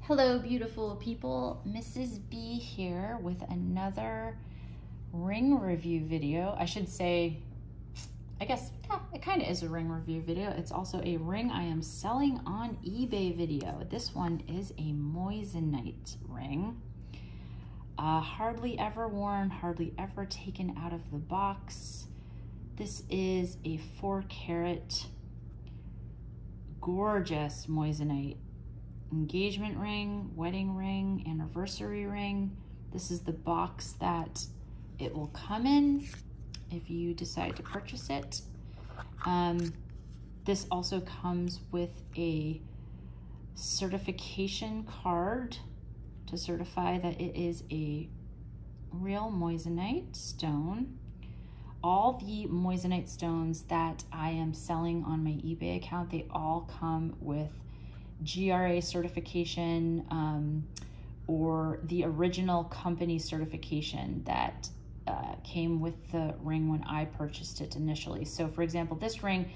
Hello, beautiful people. Mrs. B here with another ring review video. I should say, I guess, yeah, it kind of is a ring review video. It's also a ring I am selling on eBay video. This one is a Moissanite ring. Hardly ever worn, hardly ever taken out of the box. This is a 4-carat, gorgeous Moissanite engagement ring, wedding ring, anniversary ring. This is the box that it will come in if you decide to purchase it. This also comes with a certification card to certify that it is a real Moissanite stone. All the Moissanite stones that I am selling on my eBay account, they all come with GRA certification or the original company certification that came with the ring when I purchased it initially. So for example, this ring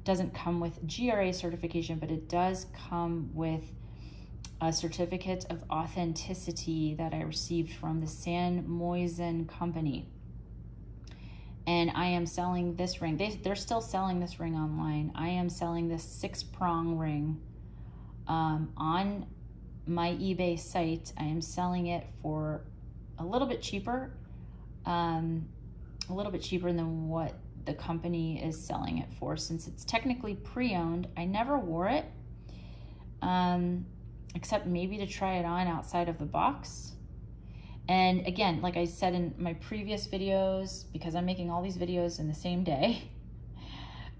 doesn't come with GRA certification, but it does come with a certificate of authenticity that I received from the San Moisan company. And I am selling this ring. They're still selling this ring online. I am selling this 6-prong ring on my eBay site. I am selling it for a little bit cheaper than what the company is selling it for, since it's technically pre-owned. I never wore it, except maybe to try it on outside of the box. And again, like I said in my previous videos, because I'm making all these videos in the same day,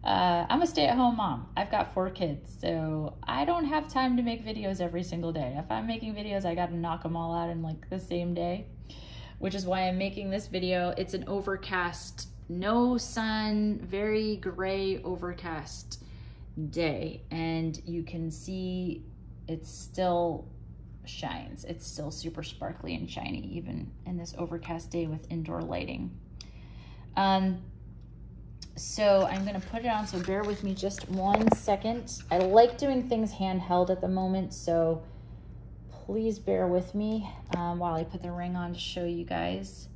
I'm a stay-at-home mom. I've got 4 kids, so I don't have time to make videos every single day. If I'm making videos, I got to knock them all out in like the same day, which is why I'm making this video. It's an overcast, no sun, very gray overcast day, and you can see it still shines. It's still super sparkly and shiny, even in this overcast day with indoor lighting. So I'm gonna put it on, so bear with me just 1 second. I like doing things handheld at the moment, so please bear with me while I put the ring on to show you guys.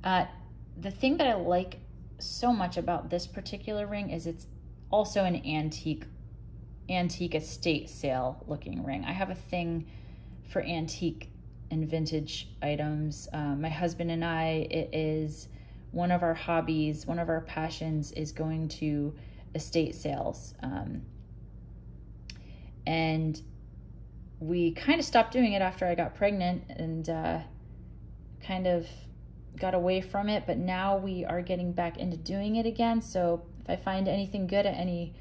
The thing that I like so much about this particular ring is it's also an antique estate sale looking ring. I have a thing for antique and vintage items. My husband and I, it is one of our hobbies, one of our passions is going to estate sales. And we kind of stopped doing it after I got pregnant and kind of got away from it, but now we are getting back into doing it again. So if I find anything good at any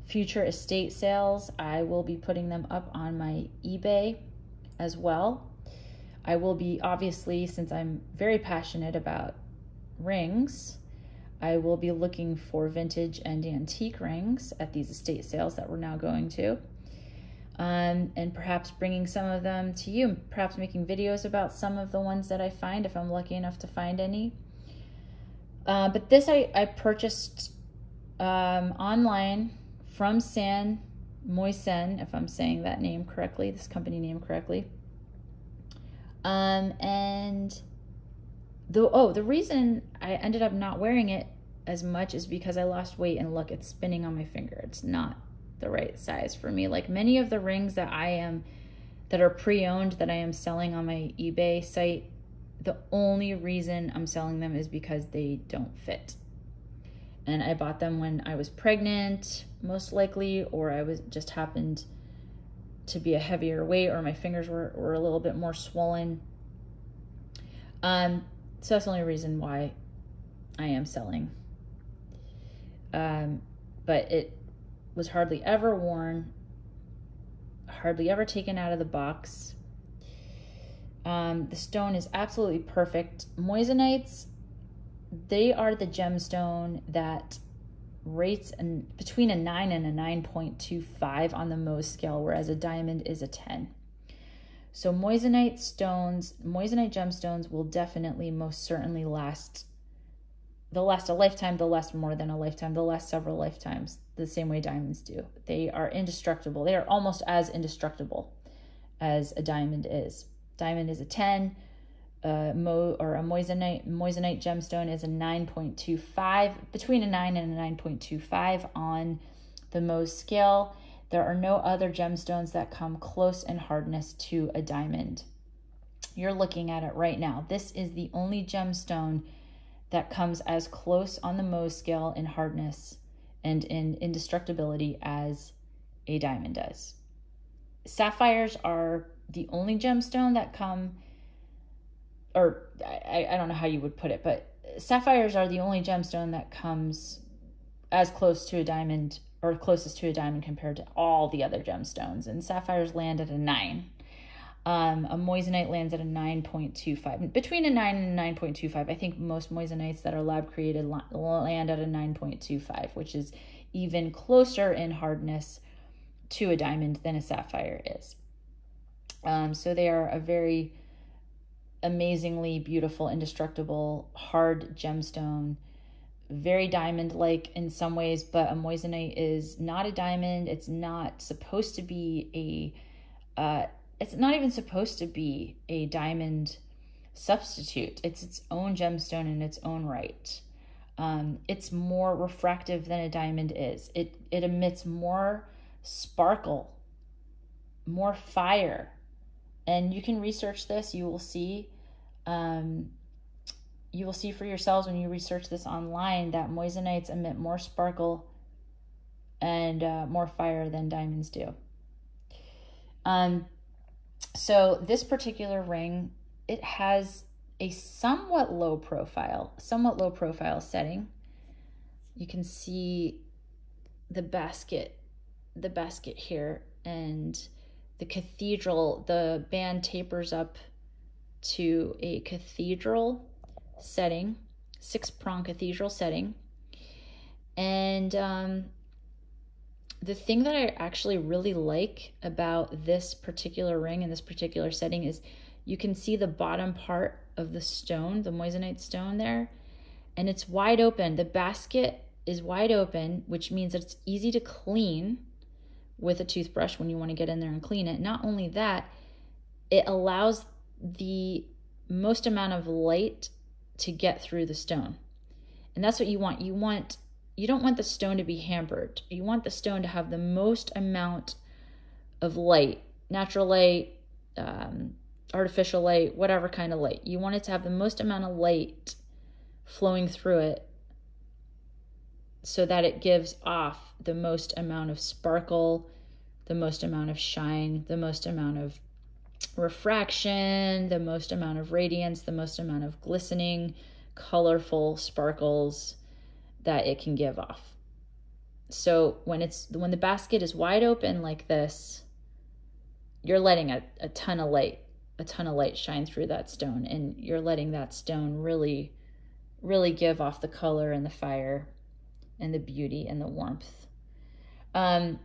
future estate sales, I will be putting them up on my eBay as well. I will be, obviously, since I'm very passionate about rings, I will be looking for vintage and antique rings at these estate sales that we're now going to, and perhaps bringing some of them to you, perhaps making videos about some of the ones that I find, if I'm lucky enough to find any. But this I purchased online from San Moisan, if I'm saying that name correctly, this company name correctly. And the reason I ended up not wearing it as much is because I lost weight, and look, it's spinning on my finger. It's not the right size for me. Like many of the rings that are pre-owned that I am selling on my eBay site, the only reason I'm selling them is because they don't fit. And I bought them when I was pregnant, most likely, or I just happened to be a heavier weight, or my fingers were a little bit more swollen. So that's the only reason why I am selling. But it was hardly ever worn, hardly ever taken out of the box. The stone is absolutely perfect. Moissanites, they are the gemstone that rates between a 9 and a 9.25 on the Mohs scale, whereas a diamond is a 10. So Moissanite stones, Moissanite gemstones will definitely, most certainly last. They'll last a lifetime, they'll last more than a lifetime, they'll last several lifetimes, the same way diamonds do. They are indestructible. They are almost as indestructible as a diamond is. Diamond is a 10, a moissanite gemstone is a 9.25, between a 9 and a 9.25 on the Mohs scale. There are no other gemstones that come close in hardness to a diamond. You're looking at it right now. This is the only gemstone that comes as close on the Mohs scale in hardness and in indestructibility as a diamond does. Sapphires are the only gemstone that come, or I don't know how you would put it, but sapphires are the only gemstone that comes as close to a diamond, or closest to a diamond compared to all the other gemstones. And sapphires land at a 9. A moissanite lands at a 9.25. Between a 9 and a 9.25. I think most moissanites that are lab created land at a 9.25, which is even closer in hardness to a diamond than a sapphire is. So they are a very amazingly beautiful, indestructible, hard gemstone. Very diamond-like in some ways, but a moissanite is not a diamond. It's not supposed to be it's not even supposed to be a diamond substitute. It's its own gemstone in its own right. It's more refractive than a diamond is. It emits more sparkle, more fire. And you can research this. You will see for yourselves when you research this online that moissanites emit more sparkle and more fire than diamonds do. So this particular ring, it has a somewhat low profile setting. You can see the basket here, and the cathedral, the band tapers up to a cathedral setting, 6-prong cathedral setting. And the thing that I actually really like about this particular ring and this particular setting is you can see the bottom part of the stone, the moissanite stone there, and it's wide open. The basket is wide open, which means that it's easy to clean with a toothbrush when you want to get in there and clean it. Not only that, it allows the most amount of light to get through the stone. And that's what you want. You don't want the stone to be hampered. You want the stone to have the most amount of light, natural light, artificial light, whatever kind of light. You want it to have the most amount of light flowing through it so that it gives off the most amount of sparkle, the most amount of shine, the most amount of refraction, the most amount of radiance, the most amount of glistening, colorful sparkles that it can give off. So when the basket is wide open like this, you're letting a ton of light shine through that stone, and you're letting that stone really, really give off the color and the fire and the beauty and the warmth. A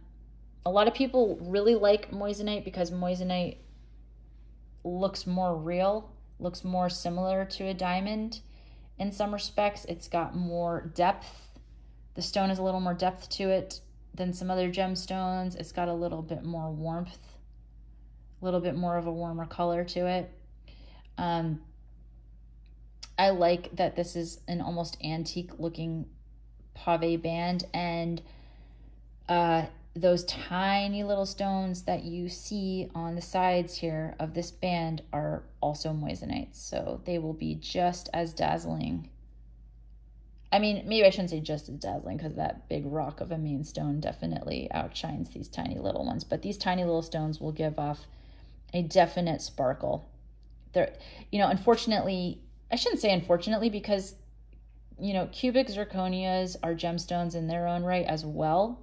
lot of people really like moissanite because moissanite looks more real, looks more similar to a diamond. In some respects, it's got more depth. The stone has a little more depth to it than some other gemstones. It's got a little bit more warmth, a little bit more of a warmer color to it. I like that this is an almost antique looking pave band, and those tiny little stones that you see on the sides here of this band are also moissanites, so they will be just as dazzling. I mean, maybe I shouldn't say just as dazzling, because that big rock of a main stone definitely outshines these tiny little ones, but these tiny little stones will give off a definite sparkle. They're, unfortunately, I shouldn't say unfortunately, because, cubic zirconias are gemstones in their own right as well.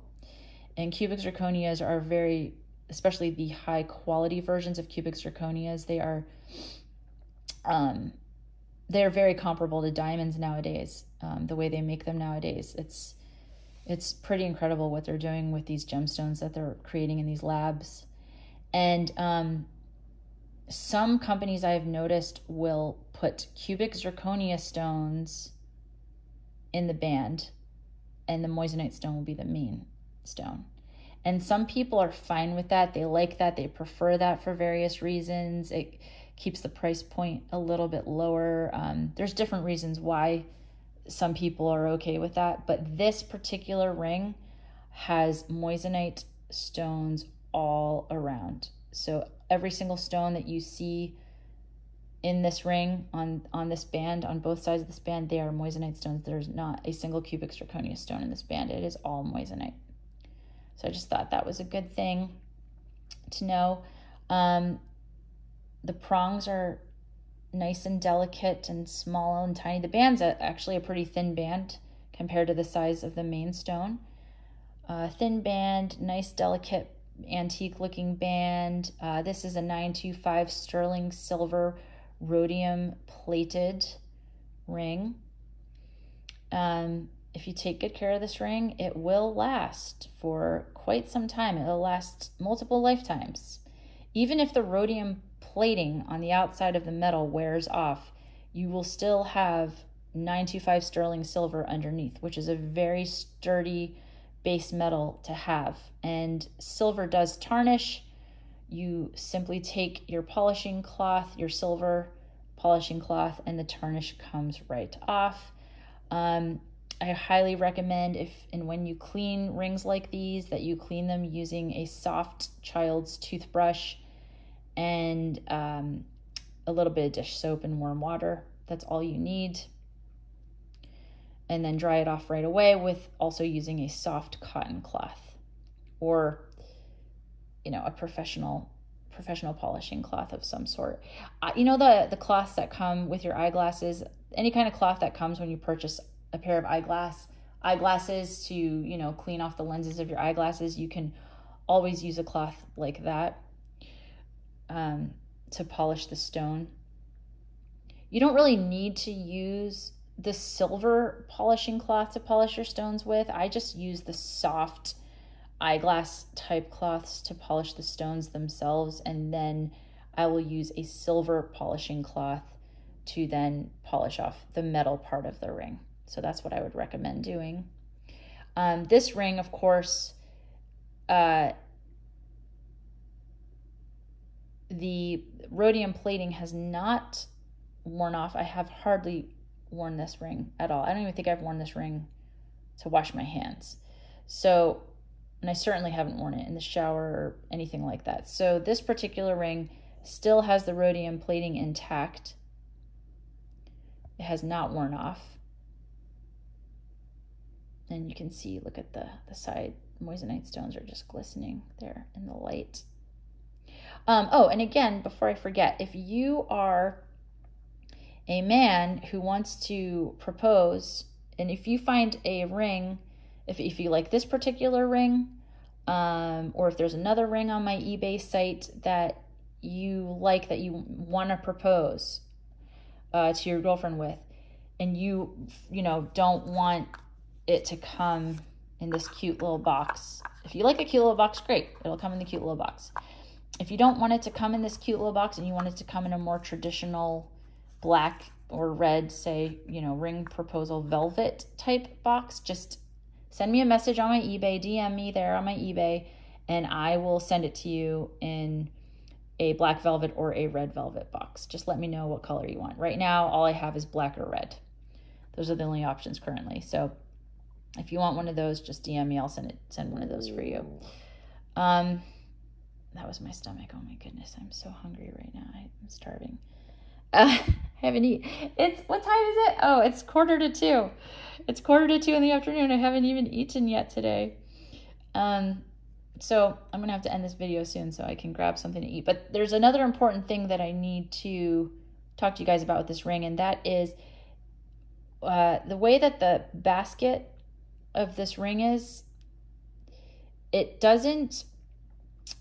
And cubic zirconias are very, especially the high quality versions of cubic zirconias, they're very comparable to diamonds nowadays. The way they make them nowadays, it's pretty incredible what they're doing with these gemstones that they're creating in these labs. And some companies I've noticed will put cubic zirconia stones in the band, and the moissanite stone will be the main stone. And some people are fine with that. They like that. They prefer that for various reasons. It keeps the price point a little bit lower. There's different reasons why some people are okay with that. But this particular ring has moissanite stones all around. So every single stone that you see in this ring, on this band, on both sides of this band, they are moissanite stones. There's not a single cubic zirconia stone in this band. It is all moissanite. So I just thought that was a good thing to know. The prongs are nice and delicate and small and tiny. The band's actually a pretty thin band compared to the size of the main stone. Thin band, nice, delicate, antique looking band. This is a 925 sterling silver rhodium plated ring. If you take good care of this ring, it will last for quite some time. It'll last multiple lifetimes. Even if the rhodium plating on the outside of the metal wears off, you will still have 925 sterling silver underneath, which is a very sturdy base metal to have. And silver does tarnish. You simply take your polishing cloth, your silver polishing cloth, and the tarnish comes right off. I highly recommend if and when you clean rings like these, that you clean them using a soft child's toothbrush and a little bit of dish soap and warm water. That's all you need. And then dry it off right away with also using a soft cotton cloth, or, you know, a professional polishing cloth of some sort. You know, the cloths that come with your eyeglasses, any kind of cloth that comes when you purchase a pair of eyeglasses to, you know, clean off the lenses of your eyeglasses, you can always use a cloth like that to polish the stone. You don't really need to use the silver polishing cloth to polish your stones with. I just use the soft eyeglass type cloths to polish the stones themselves, and then I will use a silver polishing cloth to then polish off the metal part of the ring. So that's what I would recommend doing. This ring, of course, the rhodium plating has not worn off. I have hardly worn this ring at all. I don't even think I've worn this ring to wash my hands. So, and I certainly haven't worn it in the shower or anything like that. So this particular ring still has the rhodium plating intact. It has not worn off. And you can see, look at the side moissanite stones are just glistening there in the light. Oh, and again, before I forget, if you are a man who wants to propose, and if you find a ring, if you like this particular ring, or if there's another ring on my eBay site that you like, that you want to propose to your girlfriend with, and you know, don't want it to come in this cute little box. If you like a cute little box, great. It'll come in the cute little box. If you don't want it to come in this cute little box and you want it to come in a more traditional black or red, say, you know, ring proposal velvet type box, just send me a message on my eBay, DM me there on my eBay, and I will send it to you in a black velvet or a red velvet box. Just let me know what color you want. Right now, all I have is black or red. Those are the only options currently. So if you want one of those, just DM me. I'll send one of those for you. That was my stomach. Oh my goodness, I'm so hungry right now. I'm starving. I haven't eaten. What time is it? Oh, it's 1:45. It's 1:45 in the afternoon. I haven't even eaten yet today. So I'm gonna have to end this video soon so I can grab something to eat. But there's another important thing that I need to talk to you guys about with this ring, and that is the way that the basket of this ring is. It doesn't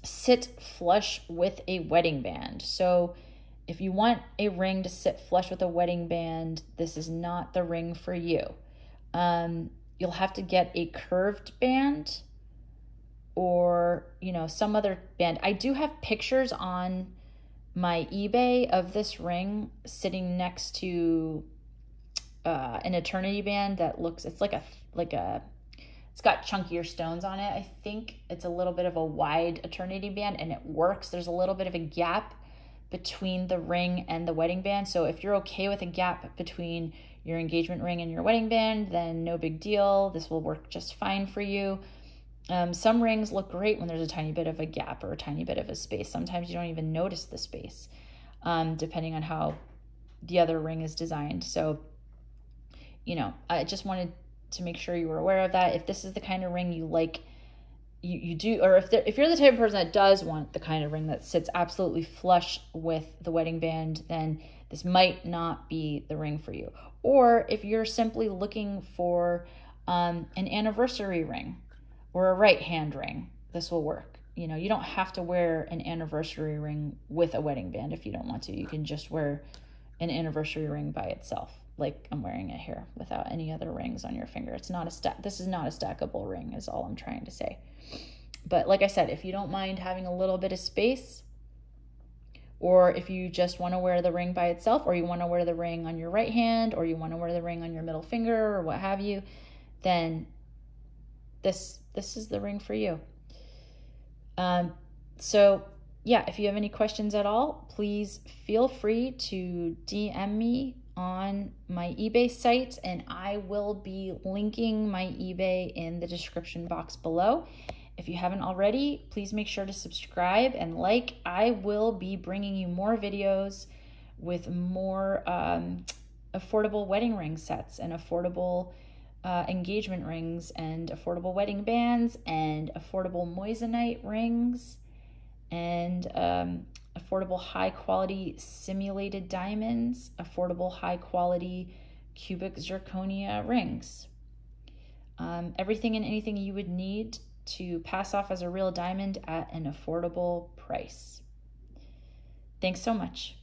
sit flush with a wedding band. So if you want a ring to sit flush with a wedding band, this is not the ring for you. You'll have to get a curved band, or, you know, some other band. I do have pictures on my eBay of this ring sitting next to an eternity band that looks, it's like a It's got chunkier stones on it. I think it's a little bit of a wide eternity band, and it works. There's a little bit of a gap between the ring and the wedding band. So if you're okay with a gap between your engagement ring and your wedding band, then no big deal. This will work just fine for you. Some rings look great when there's a tiny bit of a gap or a tiny bit of a space. Sometimes you don't even notice the space, depending on how the other ring is designed. So, you know, I just wanted to make sure you were aware of that. If this is the kind of ring you like, you do, or if you're the type of person that does want the kind of ring that sits absolutely flush with the wedding band, then this might not be the ring for you. Or if you're simply looking for an anniversary ring or a right hand ring, this will work. You know, you don't have to wear an anniversary ring with a wedding band if you don't want to. You can just wear an anniversary ring by itself, like I'm wearing it here, without any other rings on your finger. It's not this is not a stackable ring, is all I'm trying to say. But like I said, if you don't mind having a little bit of space, or if you just want to wear the ring by itself, or you want to wear the ring on your right hand, or you want to wear the ring on your middle finger, or what have you, then this is the ring for you. So yeah, if you have any questions at all, please feel free to DM me on my eBay site, and I will be linking my eBay in the description box below. If you haven't already, please make sure to subscribe and like. I will be bringing you more videos with more affordable wedding ring sets and affordable engagement rings and affordable wedding bands and affordable Moissanite rings and affordable high quality simulated diamonds, affordable high quality cubic zirconia rings. Everything and anything you would need to pass off as a real diamond at an affordable price. Thanks so much.